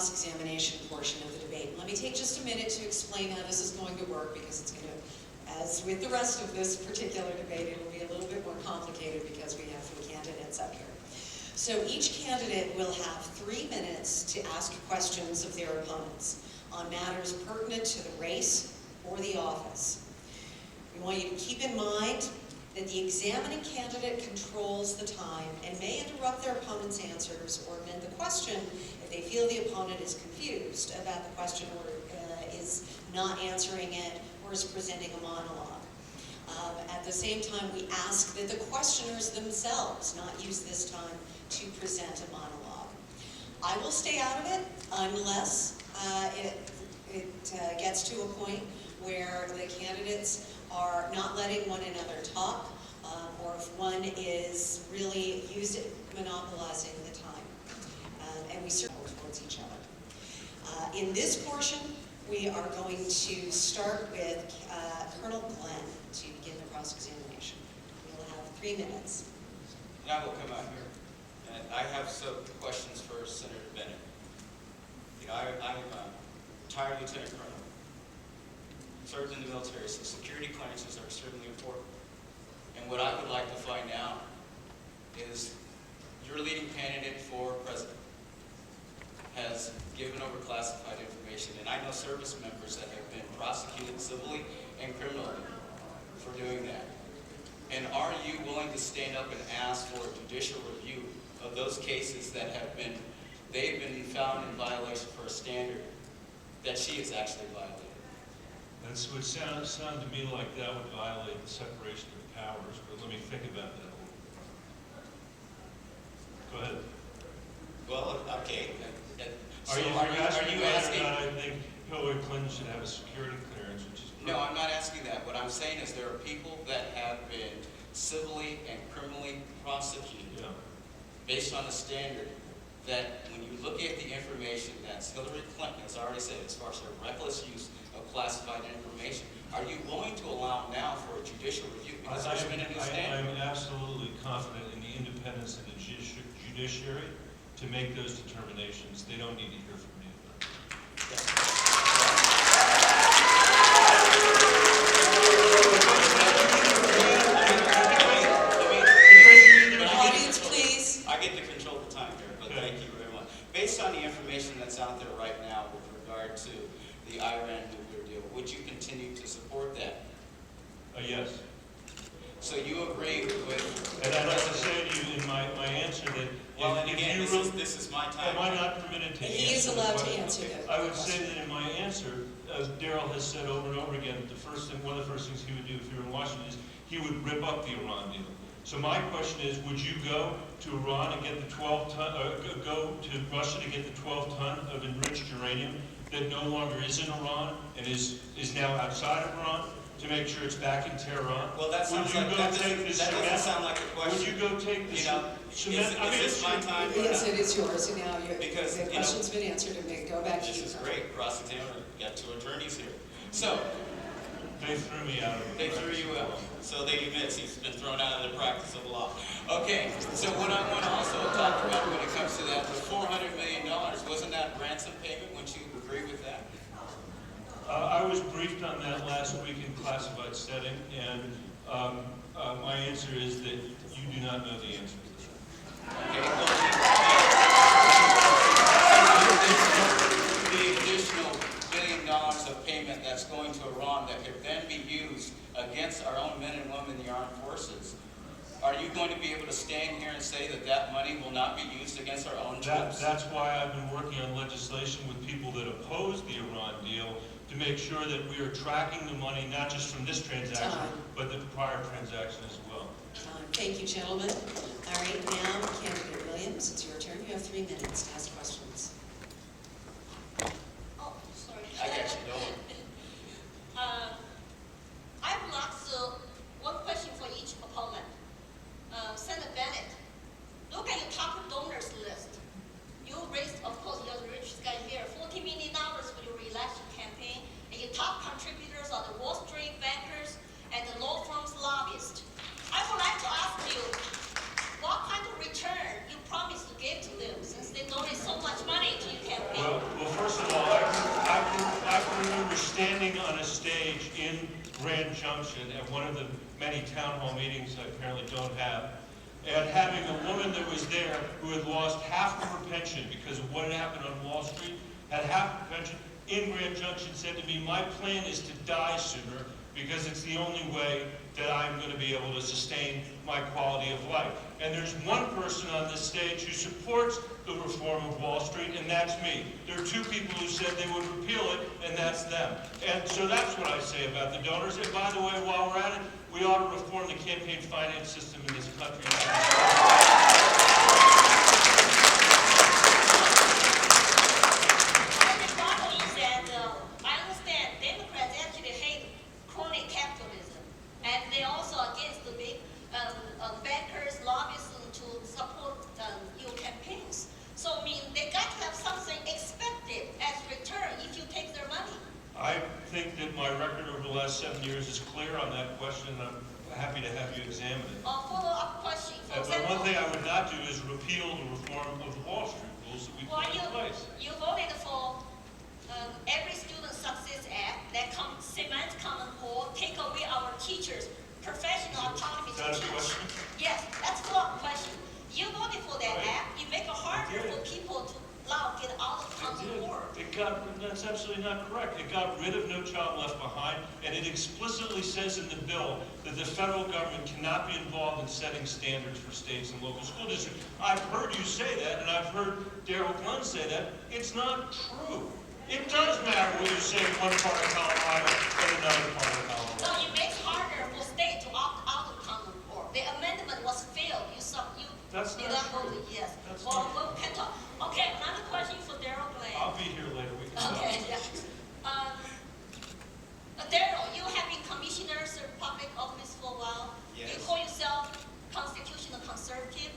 cross-examination portion of the debate. Let me take just a minute to explain how this is going to work, because it's going to, as with the rest of this particular debate, it will be a little bit more complicated because we have three candidates up here. So each candidate will have 3 minutes to ask questions of their opponents on matters pertinent to the race or the office. We want you to keep in mind that the examining candidate controls the time and may interrupt their opponent's answers or amend the question if they feel the opponent is confused about the question or is not answering it or is presenting a monologue. At the same time, we ask that the questioners themselves not use this time to present a monologue. I will stay out of it unless it gets to a point where the candidates are not letting one another talk, or if one is really monopolizing the time. And we circle towards each other. In this portion, we are going to start with Colonel Glenn to begin the cross-examination. We'll have 3 minutes. And I will come out here, and I have some questions for Senator Bennett. You know, I'm a retired lieutenant colonel, served in the military, so security clearances are certainly important. And what I would like to find out is your leading candidate for president has given over classified information, and I know service members that have been prosecuted civilly and criminally for doing that. And are you willing to stand up and ask for a judicial review of those cases that they've been found in violation for a standard that she has actually violated? That's what sounds to me like that would violate the separation of powers, but let me think about that a little. Go ahead. Well, okay. Are you asking? I think Hillary Clinton should have a security clearance, which is no, I'm not asking that. What I'm saying is there are people that have been civilly and criminally prosecuted based on the standard that when you look at the information that's Hillary Clinton has already said as far as her reckless use of classified information, are you willing to allow now for a judicial review? Because there's been a new standard. I'm absolutely confident in the independence of the judiciary to make those determinations. They don't need to hear from me. Audience, please. I get to control the time here, but thank you very much. Based on the information that's out there right now with regard to the Iran nuclear deal, would you continue to support that? Yes. So you agree with... And I'd like to say to you in my answer that... Well, and again, this is my time. Am I not permitted to answer? He is allowed to answer that. I would say that in my answer, as Daryl has said over and over again, one of the first things he would do if he were in Washington is he would rip up the Iran deal. So my question is, would you go to Iran and get the 12 ton, go to Russia to get the 12 ton of enriched uranium that no longer is in Iran and is now outside of Iran, to make sure it's back in Tehran? Well, that sounds like that doesn't sound like a question. Would you go take the cement? Is this my time? Yes, it is yours. And now because the question's been answered, and we go back to you. This is great. Cross-examiner. We got 2 attorneys here. So they threw me out. They threw you out. So they admit he's been thrown out of the practice of law. Okay. So what I want to also talk about when it comes to that, the $400 million, wasn't that ransom payment? Wouldn't you agree with that? I was briefed on that last week in classified setting, and my answer is that you do not know the answer to that. Okay, the additional $1 billion of payment that's going to Iran that could then be used against our own men and women in the armed forces. Are you going to be able to stand here and say that that money will not be used against our own troops? That's why I've been working on legislation with people that oppose the Iran deal to make sure that we are tracking the money not just from this transaction, but the prior transaction as well. Thank you, gentlemen. All right, now, Candidate Williams, it's your turn. You have 3 minutes to ask questions. Oh, sorry. I got you, don't worry. I will ask one question for each opponent. Senator Bennett, look at your top donors list. You raised, of course, you're the richest guy here, $40 million for your re-election campaign, and your top contributors are the Wall Street bankers and the law firms lobbyists. I would like to ask you, what kind of return you promised to give to them since they donated of the many town hall meetings I apparently don't have, and having a woman that was there who had lost half of her pension because of what had happened on Wall Street, had half her pension, in Grand Junction said to me, my plan is to die sooner because it's the only way that I'm going to be able to sustain my quality of life. And there's one person on this stage who supports the reform of Wall Street, and that's me. There are two people who said they would repeal it, and that's them. And so that's what I say about the donors. And by the way, while we're at it, we ought to reform the campaign finance system in this country. I think that my record over the last 7 years is clear on that question, and I'm happy to have you examine it. A follow-up question. But one thing I would not do is repeal the reform of the Wall Street rules that we put in place. You voted for every student success act that cement common core, take away our teachers, professional autonomy to teach. Is that a question? Yes, that's a follow-up question. You voted for that act. You make it harder for people to get out of common core. That's absolutely not correct. It got rid of No Child Left Behind, and it explicitly says in the bill that the federal government cannot be involved in setting standards for states and local school districts. I've heard you say that, and I've heard Darrell Glenn say that. It's not true. It does matter what you say in one part of Colorado and another part of Colorado. So it makes it harder for states to opt out of common core. The amendment was failed. That's did not not true. vote yes. That's Well, not we can talk. Okay, another question for Darrell Glenn. I'll be here later. We can talk. Okay, yeah. Darrell, you have been commissioner of public office for a while. Yes. You call yourself constitutional conservative.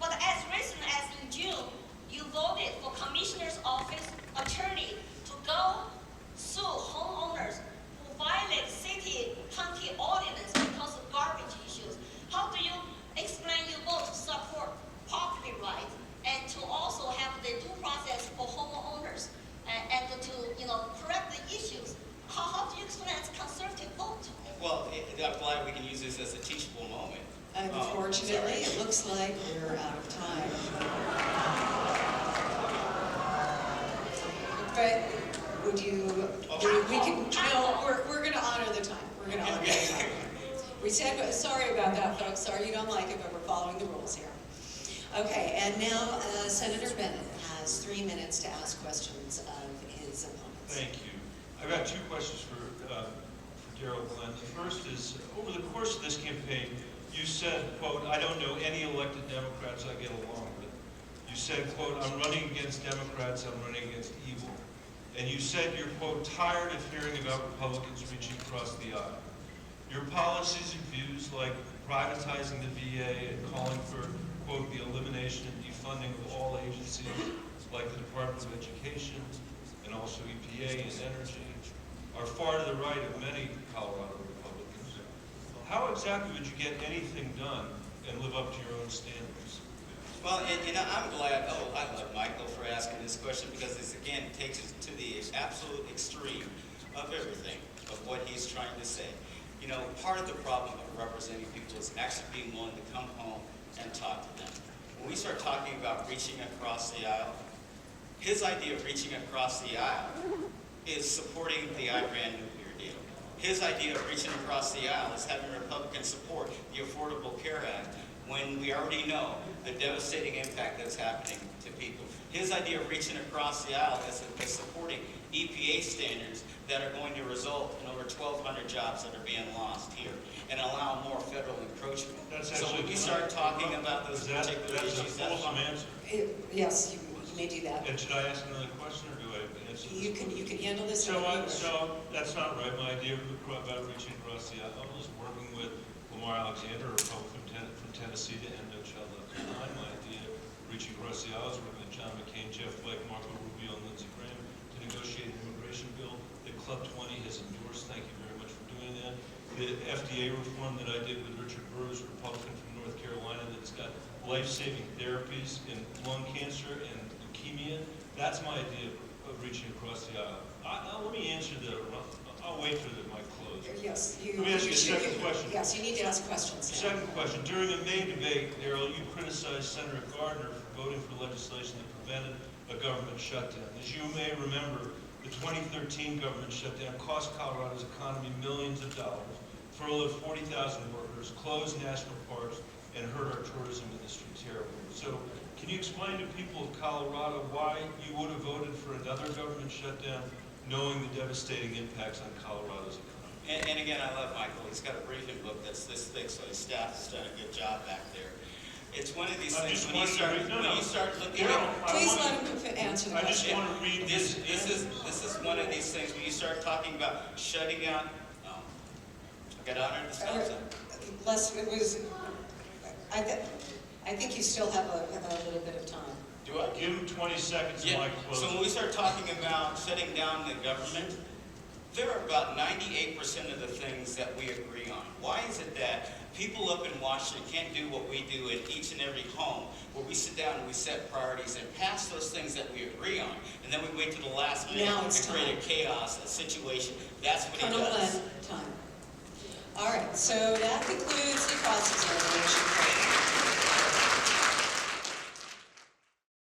But as recent as in June, you voted for commissioner's office attorney to go sue homeowners who violate city, county ordinance because of garbage issues. How do you explain your vote to support property rights and to also have the due process for homeowners and to correct the issues? How do you explain as a conservative vote? Well, I'm glad we can use this as a teachable moment. Unfortunately, it looks like we're out of time. But would you, we can, no, we're going to honor the time. We're going to honor the time. We said, sorry about that, folks. Sorry you don't like it, but we're following the rules here. Okay, and now Senator Bennett has 3 minutes to ask questions of his opponents. Thank you. I've got two questions for Darrell Glenn. The first is, over the course of this campaign, you said, quote, I don't know any elected Democrats I get along with. You said, quote, I'm running against Democrats, I'm running against evil. And you said you're, quote, tired of hearing about Republicans reaching across the aisle. Your policies and views, like privatizing the VA and calling for, quote, the elimination and defunding of all agencies, like the Department of Education and also EPA and energy, are far to the right of many Colorado Republicans. How exactly would you get anything done and live up to your own standards? Well, and I'm glad, I love Michael for asking this question because this, again, takes us to the absolute extreme of everything, of what he's trying to say. You know, part of the problem of representing people is actually being willing to come home and talk to them. When we start talking about reaching across the aisle, his idea of reaching across the aisle is supporting the Iran nuclear deal. His idea of reaching across the aisle is having Republicans support the Affordable Care Act when we already know the devastating impact that's happening to people. His idea of reaching across the aisle is supporting EPA standards that are going to result in over 1,200 jobs that are being lost here and allow more federal encroachment. So when we start talking about those particular issues, that's a fulsome answer. Yes, you may do that. And should I ask another question, or do I answer this? You can handle this. So that's not right. My idea about reaching across the aisle was working with Lamar Alexander, a Republican from Tennessee, to end No Child Left Behind. My idea of reaching across the aisle is working with John McCain, Jeff Flake, Marco Rubio, and Lindsey Graham to negotiate an immigration bill that Club 20 has endorsed. Thank you very much for doing that. The FDA reform that I did with Richard Burroughs, a Republican from North Carolina, that's got life-saving therapies in lung cancer and leukemia. That's my idea of reaching across the aisle. Let me answer the I'll wait for the mic closed. Yes, you. Let me ask you a second question. Yes, you need to ask questions now. Second question, during the May debate, Darrell, you criticized Senator Gardner for voting for legislation that prevented a government shutdown. As you may remember, the 2013 government shutdown cost Colorado's economy millions of dollars, furloughed 40,000 workers, closed national parks, and hurt our tourism industry terribly. So can you explain to people of Colorado why you would have voted for another government shutdown, knowing the devastating impacts on Colorado's economy? And again, I love Michael. He's got a briefing book that's this thick, so his staff has done a good job back there. It's one of these things, when you start looking at... Please let him answer the I just question. want to read This is one of these things, when you start talking about shutting down, I got honored the stop sign. Les, it was, I think you still have a little bit of time. Do I? Give him 20 seconds, Yeah, Mike, close. so when we start talking about shutting down the government, there are about 98% of the things that we agree on. Why is it that people up in Washington can't do what we do in each and every home, where we sit down and we set priorities and pass those things that we agree on, and then we wait to the last minute Now it's to create time. a chaos, a situation? That's what he Colonel does. Glenn, time. All right, so that concludes the cross-examination.